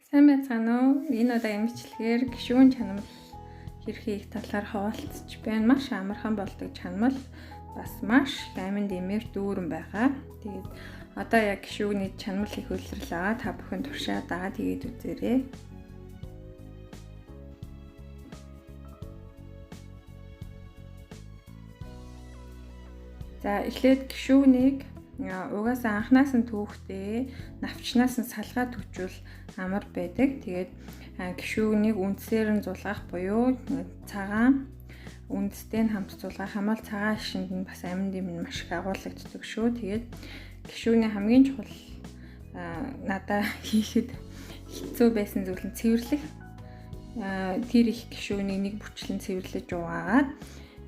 Сайн байцгаана уу? Энэ удаагийн бичлэгээр гишүүн чанамал хэрхийг талаар хуваалцж байна. Маш амархан болдог чанамал бас маш амин дэмээр дүүрэн байгаа. Тэгээд одоо яг гишүүний чанамал их үйлрэл байгаа. Та бүхэн туршаад дагаад тэгээд үзээрэй. За эхлээд гишүүнийг угаасаа анханаас нь түүхтэй навчнаас нь салгаад төчвөл амар байдаг. Тэгээд гишүүнийг үндсээр нь зулгах буюу цагаан үндстэй нь хамт зулгах хамаал цагаан шишинд нь бас амин дэм нь маш их агуулгаддаг шүү. Тэгээд гишүүний хамгийн чухал надад хийхэд хэцүү байсан зүйл нь цэвэрлэх. Тэр их гишүүнийг нэг бүчлэн цэвэрлэж угаагаад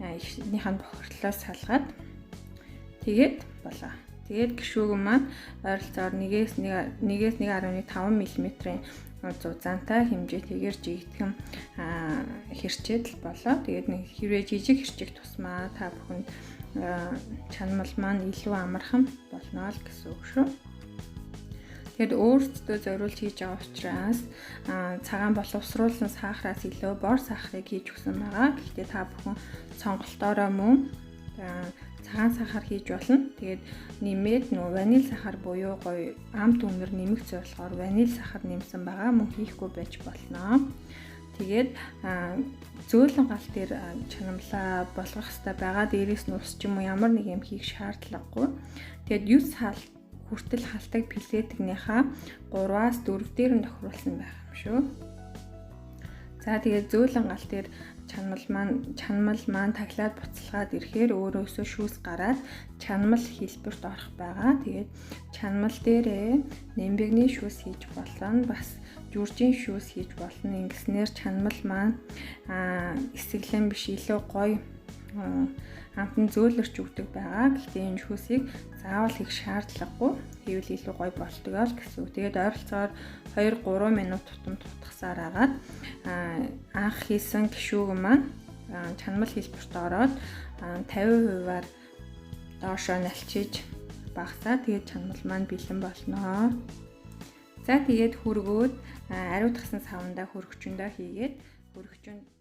эхнийх нь бохирлоос салгаад тэгээд болоо. Тэгээд гишүүг маань ойролцоогоор 1-1.5 мм-ийн зузаантай хэмжээтэйгээр жигтгэн хэрчээд л болоо. Тэгээд нэг хэрвээ жижиг хэрчиг тусмаа та бүхэнд чанамал маань илүү амархан болно л гэсэн үг шүү. Тэгэд өөрсдөө зориулж хийж байгаа учраас цагаан боловсруулсан сахараас илүү бор сахарыг хийж өгсөн байгаа. Гэхдээ та бүхэн сонголтоороо мөн цагаан сахар хийж болно. Тэгээд нэмээд ваниль сахар буюу гоё амт үнэр нэмэгц болохоор ваниль сахар нэмсэн байгаа мөн хийхгүй байж болно. Тэгээд зөөлөн гал дээр чанамлаа болгох хэрэгтэй байгаа. Дээрээс нь ус ч юм уу ямар нэг юм хийх шаардлагагүй. Тэгээд 9 хүртэл халтаг пилетгийнхаа 3-аас 4 дээр нь тохируулсан байх юм шүү. За тэгээд зөөлөн гал дээр чанамал маань таглаад буцалгаад ирэхээр өөрөөсөө шүүс гараад чанамал хэлбэрт орох байгаа. Тэгээд чанамал дээрээ нэмбэгний шүүс хийж болно. Бас жүржийн шүүс хийж болно. Ингэснээр чанамал маань эсэглэн биш илүү гоё амтан зөөлөрч өгдөг байгаа. Гэхдээ энэ шүүсийг заавал хийх шаардлагагүй. Хийвэл илүү гоё болдог л гэсэн үг. Тэгээд ойролцоогоор 2-3 минут тутам тутгасаар агаад анх хийсэн гишүүг маань чанамал хэлбэрт ороод 50%-аар доошоо налчиж багасаа тэгээд чанамал маань бэлэн болно. За тэгээд хүргөөд ариутгасан савндаа хөргөчөндөө хийгээд хөргөчөнд